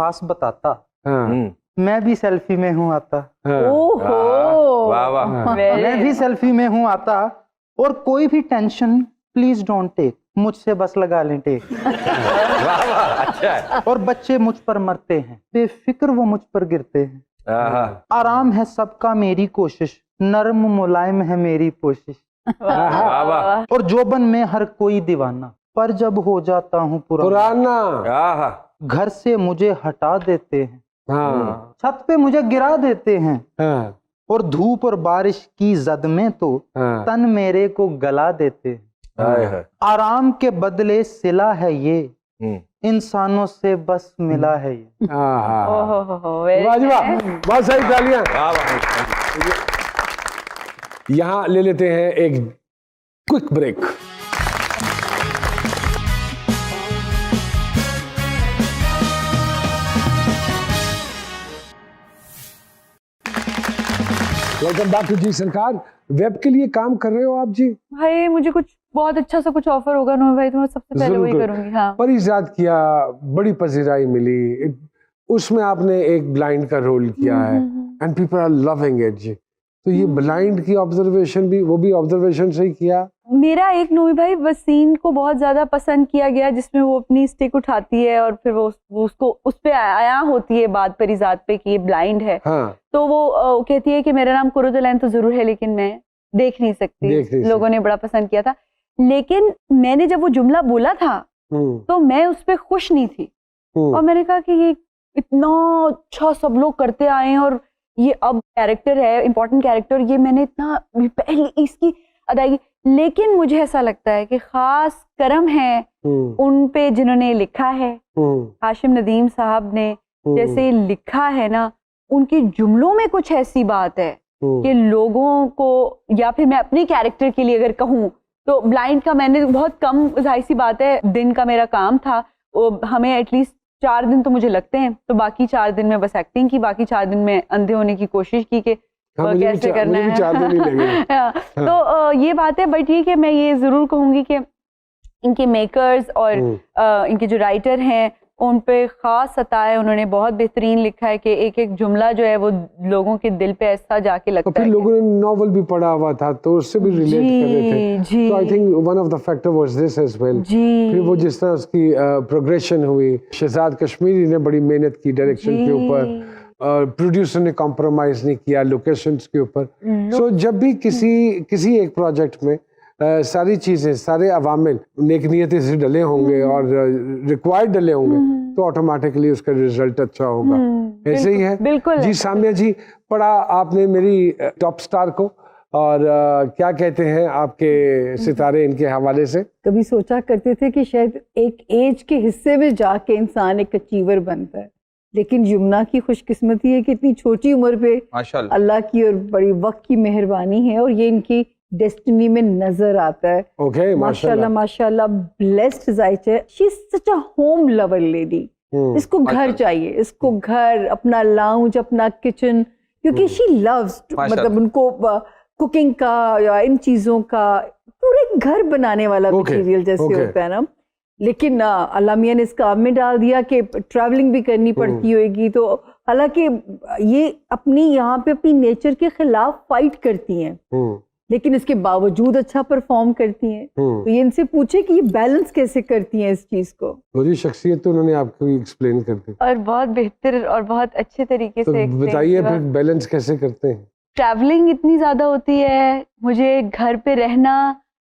खास बताता, हाँ। मैं भी सेल्फी में हूँ आता। ओहो, वाह वाह। मैं भी सेल्फी में हूँ आता, और कोई भी टेंशन प्लीज डोंट टेक, मुझसे बस लगा लें टेक। वाह वाह, अच्छा है। और बच्चे मुझ पर मरते हैं, बेफिक्र वो मुझ पर गिरते हैं। आराम है सबका मेरी कोशिश, नरम मुलायम है मेरी कोशिश। वाह वाह। और जोबन में हर कोई दीवाना, पर जब हो जाता हूँ पुराना, घर से मुझे हटा देते हैं, हाँ। छत पे मुझे गिरा देते हैं। हाँ। और धूप और बारिश की जद में तो हाँ। तन मेरे को गला देते हैं। आराम के बदले सिला है ये, इंसानों से बस मिला है ये। बहुत सारी तालियां। यहाँ ले लेते हैं एक quick break. Welcome back to Ji Sarkar. Web के लिए काम कर रहे हो आप जी? भाई मुझे कुछ बहुत अच्छा सा कुछ ऑफर होगा ना भाई, तो मैं सबसे पहले वही करूंगी। हाँ, परिजात किया, बड़ी पजीराई मिली, उसमें आपने एक ब्लाइंड का रोल किया है and people are loving it जी। तो ये ब्लाइंड की ऑब्जर्वेशन भी, वो भी ऑब्जर्वेशन से ही किया? मेरा एक नूही भाई बस सीन को बहुत ज्यादा पसंद किया गया, जिसमें वो अपनी स्टिक उठाती है और फिर वो उसको उस पे आया होती है बात परिजात पे कि ये ब्लाइंड है। हाँ। तो वो कहती है कि मेरा नाम कुरुतलैन तो जरूर है लेकिन मैं देख नहीं सकती। लोगों ने बड़ा पसंद किया था, लेकिन मैंने जब वो जुमला बोला था तो मैं उस पर खुश नहीं थी। और मैंने कहा कि ये इतना अच्छा सब लोग करते आए हैं और ये अब कैरेक्टर है, इम्पोर्टेंट कैरेक्टर, ये मैंने इतना पहले इसकी अदायगी, लेकिन मुझे ऐसा लगता है कि खास करम है उन पे जिन्होंने लिखा है। हाशिम नदीम साहब ने जैसे लिखा है ना, उनके जुमलों में कुछ ऐसी बात है कि लोगों को, या फिर मैं अपने कैरेक्टर के लिए अगर कहूँ तो ब्लाइंड का मैंने बहुत कम, जाहिर सी बात है दिन का मेरा काम था, हमें एटलीस्ट 4 दिन तो मुझे लगते हैं, तो बाकी 4 दिन में बस एक्टिंग की, बाकी 4 दिन में अंधे होने की कोशिश की कि कैसे करना है। तो ये बात है, बट ये कि मैं ये जरूर कहूंगी कि इनके मेकर्स और इनके जो राइटर हैं उन पे खास सताया, उन्होंने बहुत बेहतरीन लिखा है कि एक एक जुमला जो है वो लोगों के दिल पे ऐसा जाके लगता है। फिर लोगों ने नॉवल भी पढ़ा हुआ था तो उससे भी रिलेट कर रहे थे। तो I think one of the factor was this as well. फिर वो जिस तरह उसकी प्रोग्रेशन हुई, शहजाद कश्मीरी ने बड़ी मेहनत की डायरेक्शन के ऊपर, प्रोड्यूसर ने कॉम्प्रोमाइज नहीं किया लोकेशंस के ऊपर। सो जब भी किसी एक प्रोजेक्ट में सारी चीजें, सारे अवामिल नेक नियति से डले होंगे और रिक्वायर्ड डले होंगे तो ऑटोमेटिकली उसका रिजल्ट अच्छा होगा। ऐसे ही है। बिल्कुल जी। साम्या जी, पढ़ा आपने मेरी टॉप स्टार को, और क्या कहते हैं आपके सितारे इनके हवाले से? कभी सोचा करते थे कि शायद एक एज के हिस्से में जाके इंसान एक अचीवर बनता है, लेकिन यमुना की खुशकिस्मती है कि इतनी छोटी उम्र पे अल्लाह की और बड़ी वक्त की मेहरबानी है और ये इनकी डेस्टिनी में नजर आता है। ओके, माशाल्लाह माशाल्लाह, ब्लेस्ड जायचे। She is such a home lover lady. इसको घर चाहिए, इसको घर, अपना लाउंज, अपना किचन, क्योंकि शी लव्स, मतलब उनको कुकिंग का या इन चीजों का पूरे घर बनाने वाला मटेरियल जैसे होता है ना। लेकिन अल्लाह मियां ने इसका में डाल दिया कि ट्रैवलिंग भी करनी पड़ती होगी, तो हालांकि ये अपनी यहाँ पे अपनी नेचर के खिलाफ फाइट करती हैं, लेकिन इसके बावजूद अच्छा परफॉर्म करती हैं। तो ये इनसे पूछे कि ये बैलेंस कैसे करती हैं इस चीज को। पूरी शख्सियत तो उन्होंने आपको एक्सप्लेन कर दी और बहुत बेहतर और बहुत अच्छे तरीके से। बताइए फिर बैलेंस कैसे करते हैं? ट्रैवलिंग इतनी ज्यादा होती है, मुझे घर पे रहना,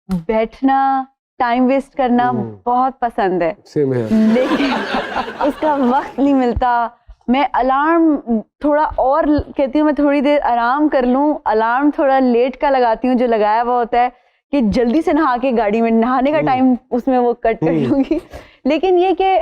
बैठना, टाइम वेस्ट करना बहुत पसंद है। सेम है। लेकिन उसका वक्त नहीं मिलता। मैं अलार्म थोड़ा और कहती हूँ, मैं थोड़ी देर आराम कर लूँ, अलार्म थोड़ा लेट का लगाती हूँ जो लगाया हुआ होता है कि जल्दी से नहा के गाड़ी में, नहाने का टाइम उसमें वो कट कर लूँगी। लेकिन ये कि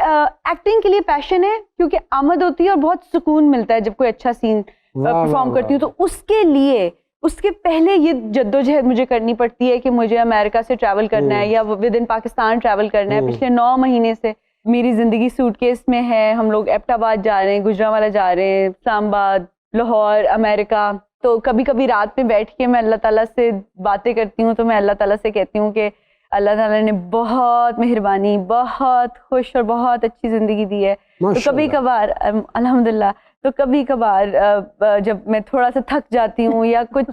एक्टिंग के लिए पैशन है, क्योंकि आमद होती है और बहुत सुकून मिलता है जब कोई अच्छा सीन परफॉर्म करती हूँ। तो उसके लिए, उसके पहले ये जद्दोजहद मुझे करनी पड़ती है कि मुझे अमेरिका से ट्रैवल करना है या विद इन पाकिस्तान ट्रैवल करना है। पिछले 9 महीने से मेरी जिंदगी सूटकेस में है। हम लोग एबटाबाद जा रहे हैं, गुजरांवाला जा रहे हैं, इस्लामाबाद, लाहौर, अमेरिका। तो कभी कभी रात में बैठ के मैं अल्लाह ताला से बातें करती हूँ, तो मैं अल्लाह ताला से कहती हूँ कि अल्लाह ताला ने बहुत मेहरबानी, बहुत खुश और बहुत अच्छी जिंदगी दी है। तो कभी कभार अल्हम्दुलिल्लाह, तो कभी कभार जब मैं थोड़ा सा थक जाती हूँ या कुछ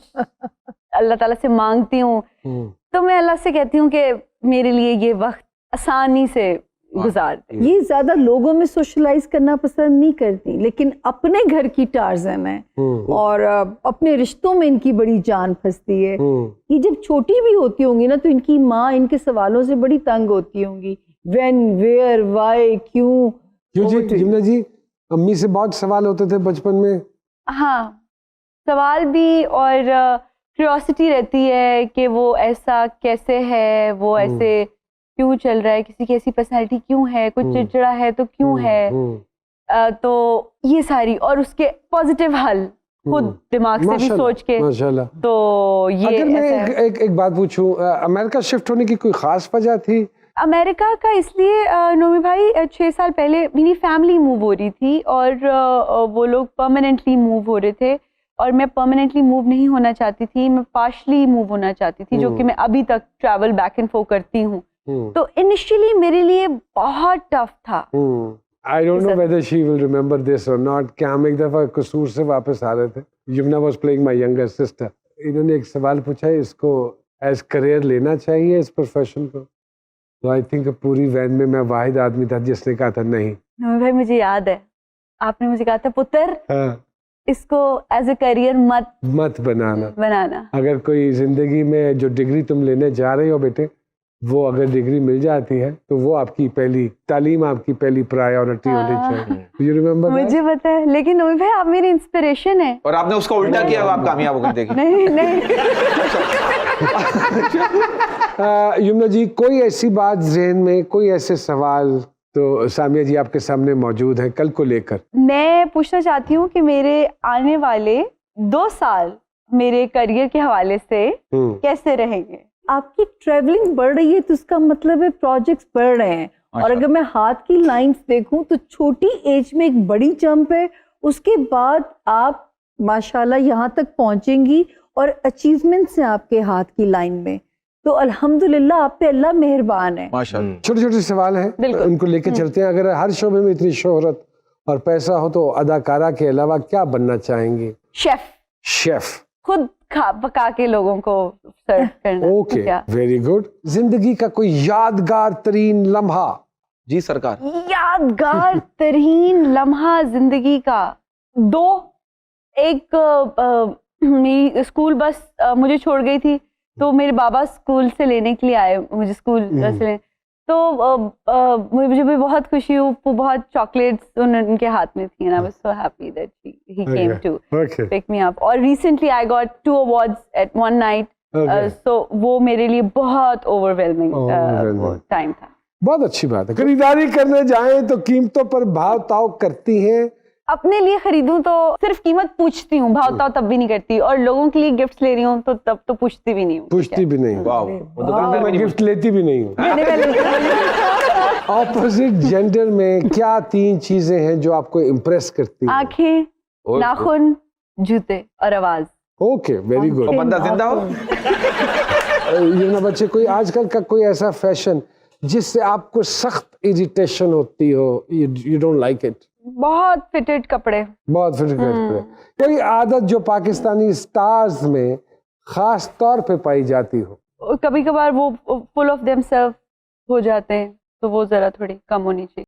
अल्लाह ताला से मांगती हूँ, तो मैं अल्लाह से कहती हूँ कि मेरे लिए ये वक्त आसानी से गुजार दे। ये ज्यादा लोगों में सोशलाइज करना पसंद नहीं करती, लेकिन अपने घर की टार्जन है और अपने रिश्तों में इनकी बड़ी जान फंसती है। ये जब छोटी भी होती होंगी ना, तो इनकी माँ इनके सवालों से बड़ी तंग होती होंगी, व्हेन, वेयर, व्हाई, क्यों जी। यमुना जी, अम्मी से बहुत सवाल होते थे बचपन में? हाँ, सवाल भी और क्यूरियोसिटी रहती है कि वो ऐसा कैसे है, वो ऐसे क्यों चल रहा है, किसी की ऐसी पर्सनैलिटी क्यों है, कुछ चिड़चिड़ा है तो क्यों है। तो ये सारी, और उसके पॉजिटिव हल खुद दिमाग से भी सोच के। माशाल्लाह। तो ये अगर मैं एक बात पूछूं, अमेरिका शिफ्ट होने की कोई खास वजह थी? अमेरिका का इसलिए नोमी भाई 6 साल पहले मेरी फैमिली मूव हो रही थी और वो लोग परमानेंटली मूव हो रहे थे और मैं परमानेंटली मूव नहीं होना चाहती थी, मैं पार्शली मूव होना चाहती थी, जो कि मैं अभी तक ट्रैवल बैक एंड फोर्थ करती हूँ। तो इनिशियली मेरे लिए बहुत टफ था। I don't know whether she will remember this or not, कि हम एक दफा कसूर से वापस आ रहे थे, Yamuna was playing my younger sister, इन्होंने एक सवाल पूछा है, इसको एज करियर लेना चाहिए इस प्रोफेशन को? तो आई थिंक पूरी वैन में मैं वाहिद आदमी था जिसने कहा था नहीं। भाई मुझे याद है, आपने मुझे कहा था पुत्र, हाँ, इसको एज ए करियर मत बनाना। अगर कोई जिंदगी में जो डिग्री तुम लेने जा रहे हो बेटे, वो अगर डिग्री मिल जाती है तो वो आपकी पहली तालीम, आपकी पहली प्रायोरिटी होनी चाहिए। You remember that? मुझे पता है, लेकिन नोमी भाई आप मेरी इंस्पिरेशन है। और आपने उसका उल्टा किया, आप कामयाब होकर देखिए। नहीं यमुना जी, कोई ऐसी बात ज़हन में, कोई ऐसे सवाल तो सामिया जी आपके सामने मौजूद हैं कल को लेकर? मैं पूछना चाहती हूँ कि मेरे आने वाले 2 साल मेरे करियर के हवाले से कैसे रहेंगे? आपकी ट्रैवलिंग बढ़ रही है तो उसका मतलब है प्रोजेक्ट्स बढ़ रहे हैं। और अगर मैं हाथ की लाइंस देखूं तो छोटी एज में एक बड़ी जंप है, उसके बाद आप माशाल्लाह यहाँ तक पहुंचेंगी और अचीवमेंट्स हैं आपके हाथ की लाइन में। तो अल्हम्दुलिल्लाह आप पे अल्लाह मेहरबान है। माशाल्लाह। छोटे छोटे सवाल हैं, उनको लेके चलते हैं। अगर हर शोबे में इतनी शोहरत और पैसा हो तो अदाकारा के अलावा क्या बनना चाहेंगी? शेफ। खुद पका के लोगों को सर्व करना। Okay, very good. जिंदगी का कोई यादगार तरीन लम्हा? जी सरकार। यादगार तरीन लम्हा जिंदगी का 2। एक मेरी स्कूल बस मुझे छोड़ गई थी, तो मेरे बाबा स्कूल से लेने के लिए आए मुझे, स्कूल से लेने। तो मुझे भी बहुत खुशी हुई, बहुत चॉकलेट्स उनके हाथ में थी, and I was so happy that he came to pick me up. और recently I got 2 awards at one night, so वो मेरे लिए बहुत overwhelming टाइम था। बहुत अच्छी बात है। खरीदारी करने जाएं तो कीमतों पर भाव ताव करती हैं? अपने लिए खरीदूं तो सिर्फ कीमत पूछती हूँ, भाव ताव तब भी नहीं करती, और लोगों के लिए गिफ्ट्स ले रही हूँ तो तब तो पूछती भी नहीं हूँ। पूछती भी नहीं? मैं गिफ्ट लेती भी नहीं हूँ। ऑपोजिट जेंडर में क्या 3 चीजें हैं जो आपको इम्प्रेस करती हैं? आंखें, नाखून, जूते और आवाज। Okay, very good. बंदा जिंदा हो। ये ना बच्चे, कोई आजकल का कोई ऐसा फैशन जिससे आपको सख्त इरिटेशन होती हो, यू डोंट लाइक इट? बहुत फिटेड कपड़े। बहुत फिटेड कपड़े। कोई आदत जो पाकिस्तानी स्टार्स में खास तौर पे पाई जाती हो? कभी कभार वो फुल ऑफ देमसेल्फ हो जाते हैं, तो वो जरा थोड़ी कम होनी चाहिए।